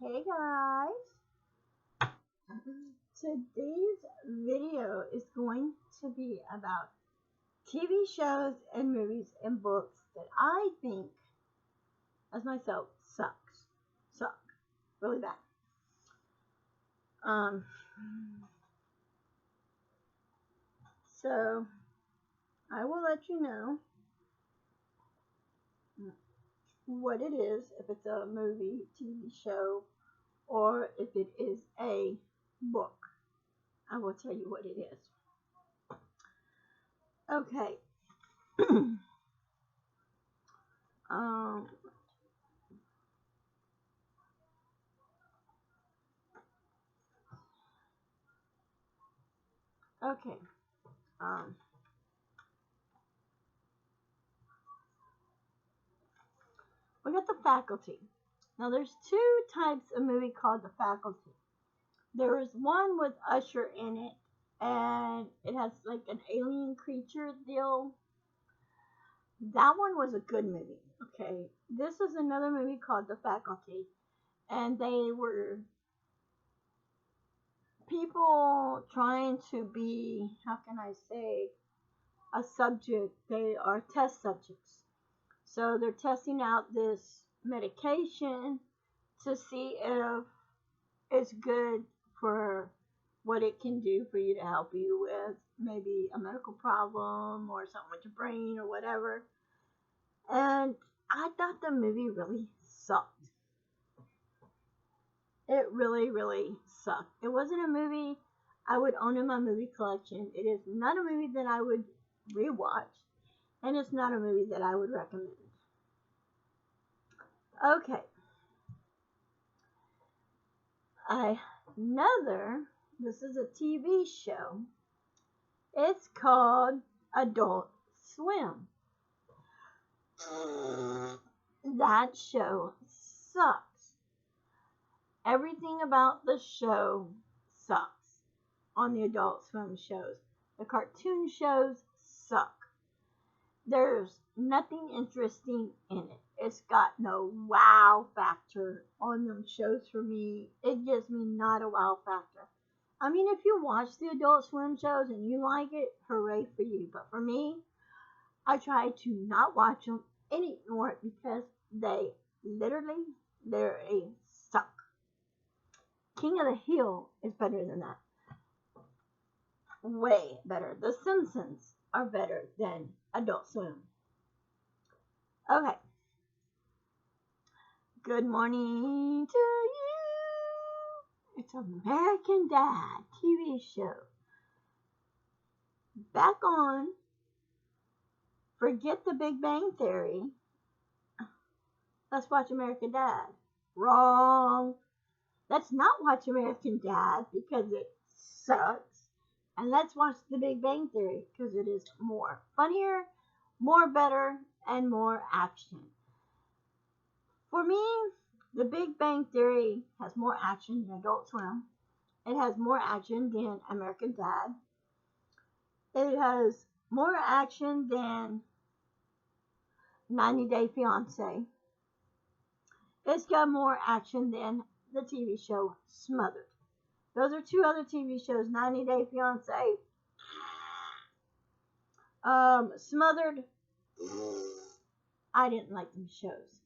Hey guys, today's video is going to be about TV shows and movies and books that I think, as myself, suck really bad. Um, so I will let you know what it is, if it's a movie, TV show, or if it is a book. I will tell you what it is. Okay. um, okay. Um, we got The Faculty. Now, there's two types of movie called The Faculty. There is one with Usher in it, and it has like an alien creature deal. That one was a good movie. Okay, this is another movie called The Faculty, and they were people trying to be, how can I say, a subject. They are test subjects. So they're testing out this medication to see if it's good for what it can do for you to help you with maybe a medical problem or something with your brain or whatever. And I thought the movie really sucked. It really, really sucked. It wasn't a movie I would own in my movie collection. It is not a movie that I would rewatch. And it's not a movie that I would recommend. Okay. Another, this is a TV show. It's called Adult Swim. That show sucks. Everything about the show sucks on the Adult Swim shows. The cartoon shows suck. There's nothing interesting in it. It's got no wow factor on them shows for me. It gives me not a wow factor. I mean, if you watch the Adult Swim shows and you like it, hooray for you. But for me, I try to not watch them anymore because they literally suck. King of the Hill is better than that. Way better. The Simpsons are better than Adult Swim. Okay. Good morning to you. It's American Dad TV show. Back on. Forget the Big Bang Theory. Let's watch American Dad. Wrong. Let's not watch American Dad because it sucks. And let's watch the Big Bang Theory because it is more funnier, more better, and more action. For me, the Big Bang Theory has more action than Adult Swim. It has more action than American Dad. It has more action than 90 Day Fiancé. It's got more action than the TV show Smothered. Those are two other TV shows, 90 Day Fiancé. Smothered, I didn't like these shows.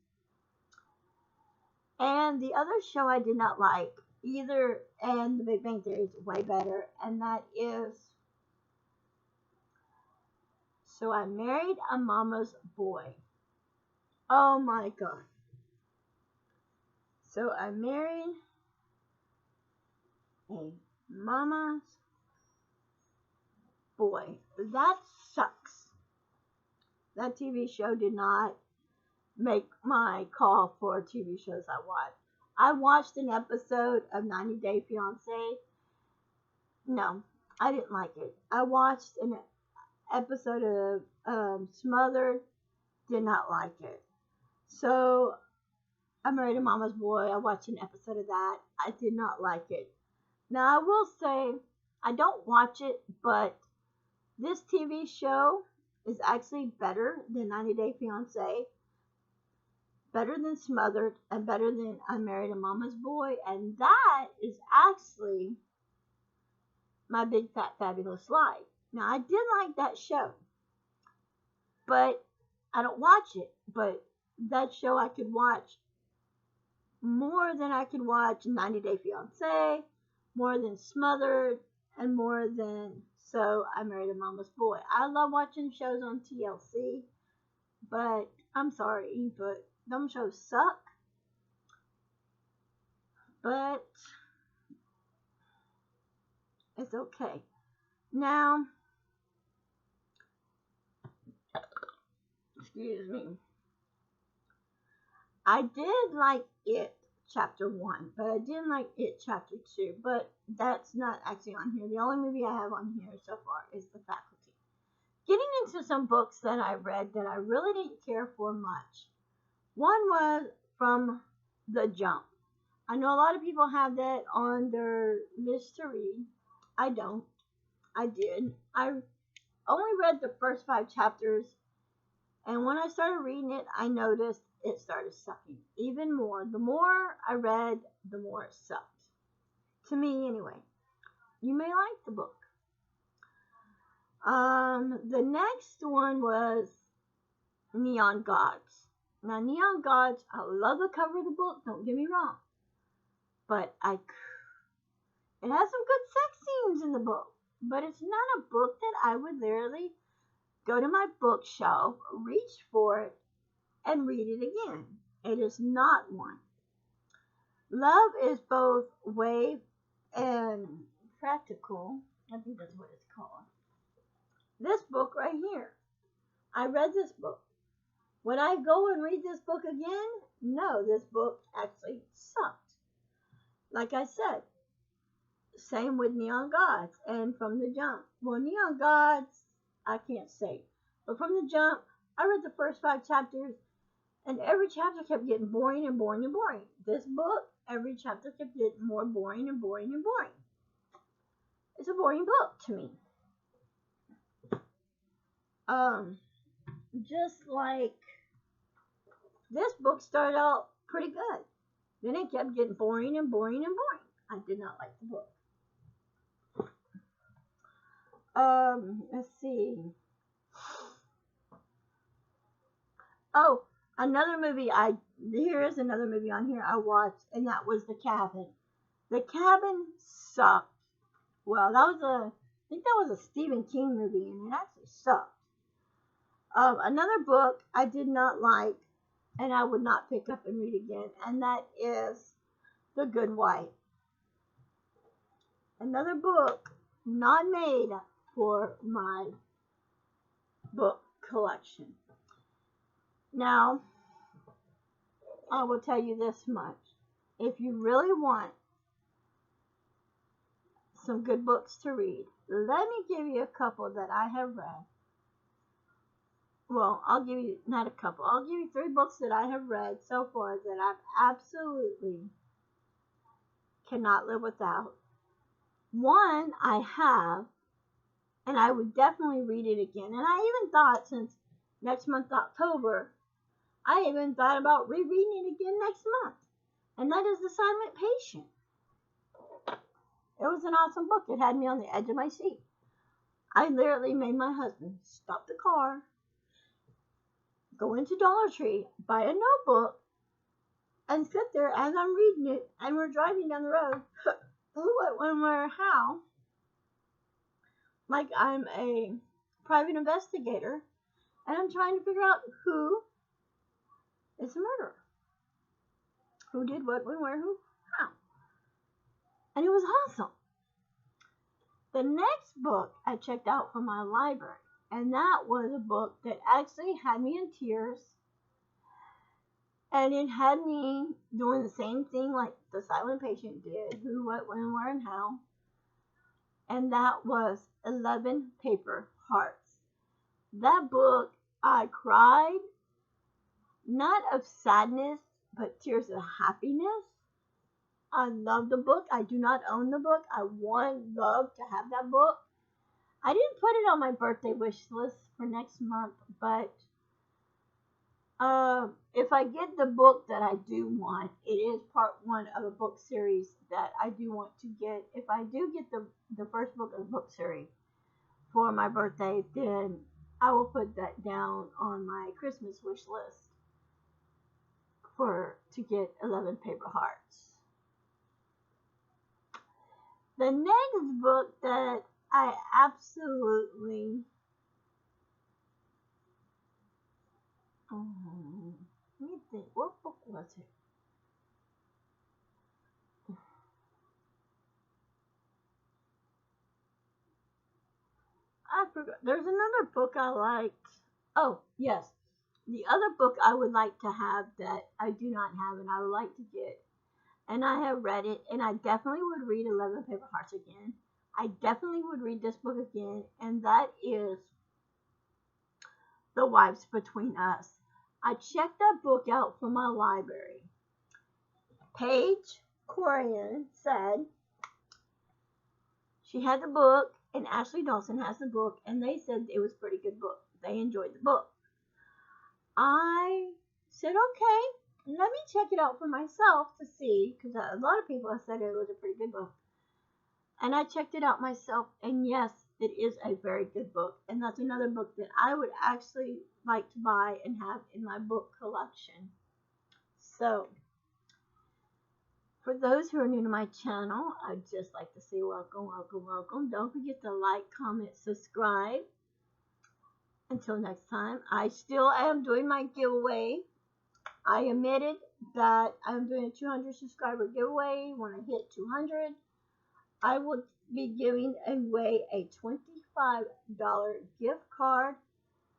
And the other show I did not like either, and the Big Bang Theory is way better, and that is So I Married a Mama's Boy. Oh my god. So I Married a Mama's Boy. That sucks. That TV show did not make my call for TV shows I watch. I watched an episode of 90 Day Fiancé. No, I didn't like it. I watched an episode of Smothered. Did not like it. So I Married a Mama's Boy. I watched an episode of that. I did not like it. Now I will say I don't watch it, but this TV show is actually better than 90 Day Fiancé. better than Smothered, and better than I Married a Mama's Boy, and that is actually My Big Fat Fabulous Life. Now, I did like that show, but I don't watch it. But that show I could watch more than I could watch 90 Day Fiancé, more than Smothered, and more than So I Married a Mama's Boy. I love watching shows on TLC, but I'm sorry, but them shows suck. But it's okay. Now, excuse me. I did like It Chapter 1, but I didn't like It Chapter 2, but that's not actually on here. The only movie I have on here so far is The Faculty. Getting into some books that I read that I really didn't care for much. One was From the Jump. I know a lot of people have that on their list to read. I don't. I did. I only read the first 5 chapters, and when I started reading it, I noticed it started sucking even more. The more I read, the more it sucked. To me, anyway. You may like the book. The next one was Neon Gods. Now, Neon Gods, I love the cover of the book, don't get me wrong. But it has some good sex scenes in the book. But it's not a book that I would literally go to my bookshelf, reach for it, and read it again. It is not one. Love is both wave and practical. I think that's what it's called. This book right here. I read this book. Would I go and read this book again? No, this book actually sucked. Like I said, same with Neon Gods and From the Jump. Well, Neon Gods, I can't say. But From the Jump, I read the first 5 chapters, and every chapter kept getting boring and boring and boring. This book, every chapter kept getting more boring and boring and boring. It's a boring book to me. Just like this book started out pretty good. Then it kept getting boring and boring and boring. I did not like the book. Let's see. Oh, another movie here is another movie on here I watched, and that was The Cabin. The Cabin sucked. Well, I think that was a Stephen King movie, and it actually sucked. Another book I did not like, and I would not pick up and read again, and that is The Good Wife. Another book not made for my book collection. Now, I will tell you this much. If you really want some good books to read, let me give you a couple that I have read. Well, I'll give you, not a couple, I'll give you 3 books that I have read so far that I've absolutely cannot live without. One I have, and I would definitely read it again. And I even thought, since next month, October, I even thought about rereading it again next month. And that is The Silent Patient. It was an awesome book. It had me on the edge of my seat. I literally made my husband stop the car, go into Dollar Tree, buy a notebook, and sit there as I'm reading it, and we're driving down the road. Who, what, when, where, how. Like I'm a private investigator, and I'm trying to figure out who is the murderer. Who did what, when, where, who, how. And it was awesome. The next book I checked out from my library, and that was a book that actually had me in tears. And it had me doing the same thing like The Silent Patient did. Who, what, when, where, and how. And that was 11 Paper Hearts. That book, I cried. Not of sadness, but tears of happiness. I love the book. I do not own the book. I love to have that book. I didn't put it on my birthday wish list for next month, but If I get the book that I do want, it is part one of a book series that I do want to get. If I do get the first book of the book series for my birthday, then I will put that down on my Christmas wish list for to get 11 paper hearts. The next book that I absolutely let me think, what book was it? I forgot. There's another book I liked. Oh, yes. The other book I would like to have that I do not have and I would like to get, and I have read it, and I definitely would read 11 Paper Hearts again. I definitely would read this book again, and that is The Wives Between Us. I checked that book out from my library. Paige Corian said she had the book, and Ashley Dawson has the book, and they said it was a pretty good book. They enjoyed the book. I said, okay, let me check it out for myself to see, because a lot of people have said it was a pretty good book. And I checked it out myself, and yes, it is a very good book. And that's another book that I would actually like to buy and have in my book collection. So, for those who are new to my channel, I'd just like to say welcome, welcome, welcome. Don't forget to like, comment, subscribe. Until next time, I still am doing my giveaway. I admitted that I'm doing a 200 subscriber giveaway. When I hit 200, I will be giving away a $25 gift card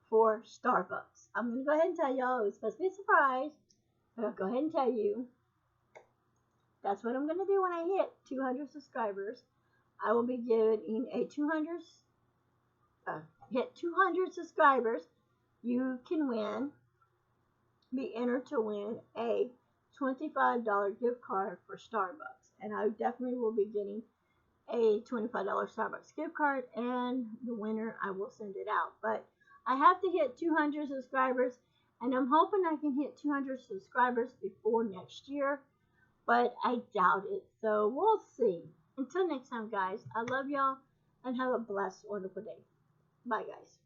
for Starbucks. I'm going to go ahead and tell y'all, it was supposed to be a surprise, but I'll go ahead and tell you. That's what I'm going to do when I hit 200 subscribers. I will be giving a hit 200 subscribers. You can be entered to win a $25 gift card for Starbucks. And I definitely will be getting a $25 Starbucks gift card, and the winner, I will send it out. But I have to hit 200 subscribers, and I'm hoping I can hit 200 subscribers before next year, but I doubt it. So we'll see. Until next time, guys, I love y'all, and have a blessed, wonderful day. Bye, guys.